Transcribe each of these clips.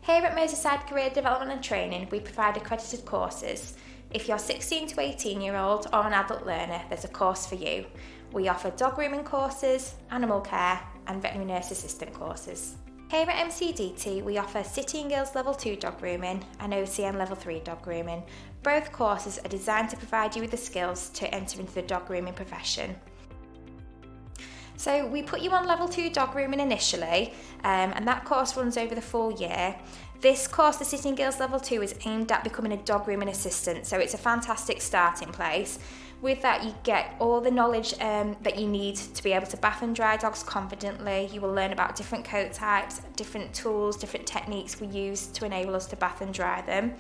Here at Merseyside Career Development and Training, we provide accredited courses. If you're 16 to 18-year-old or an adult learner, there's a course for you. We offer dog grooming courses, animal care and veterinary nurse assistant courses. Here at MCDT, we offer City and Guilds Level 2 Dog Grooming and OCN Level 3 Dog Grooming. Both courses are designed to provide you with the skills to enter into the dog grooming profession. So we put you on Level 2 Dog Grooming initially, and that course runs over the full year. This course, the City and Guilds Level 2, is aimed at becoming a dog grooming assistant, so it's a fantastic starting place. With that, you get all the knowledge that you need to be able to bath and dry dogs confidently. You will learn about different coat types, different tools, different techniques we use to enable us to bath and dry them.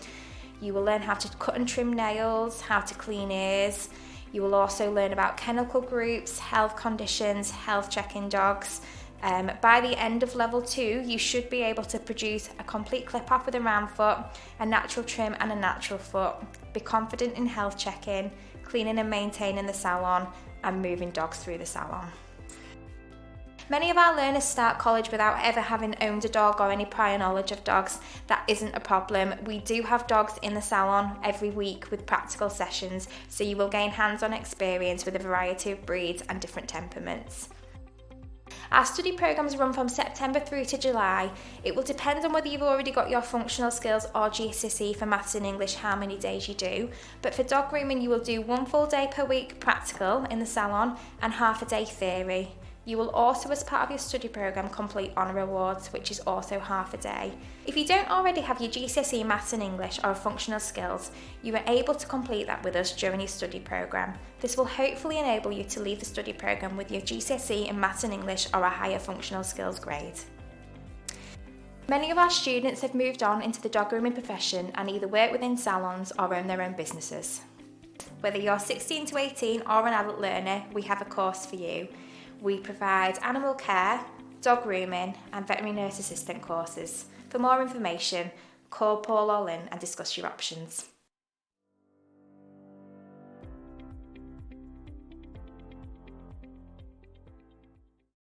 You will learn how to cut and trim nails, how to clean ears. You will also learn about kennel groups, health conditions, health checking dogs. By the end of Level 2, you should be able to produce a complete clip off with a round foot, a natural trim and a natural foot. Be confident in health checking, cleaning and maintaining the salon and moving dogs through the salon. Many of our learners start college without ever having owned a dog or any prior knowledge of dogs. That isn't a problem. We do have dogs in the salon every week with practical sessions, so you will gain hands-on experience with a variety of breeds and different temperaments. Our study programmes run from September through to July. It will depend on whether you've already got your functional skills or GCSE for maths and English, how many days you do. But for dog grooming, you will do 1 full day per week practical in the salon and half a day theory. You will also, as part of your study programme, complete Honour Awards, which is also half a day. If you don't already have your GCSE Maths and English or functional skills, you are able to complete that with us during your study programme. This will hopefully enable you to leave the study programme with your GCSE in Maths and English or a higher functional skills grade. Many of our students have moved on into the dog grooming profession and either work within salons or own their own businesses. Whether you're 16 to 18 or an adult learner, we have a course for you. We provide animal care, dog grooming and veterinary nurse assistant courses. For more information, call Paul or Lynn and discuss your options.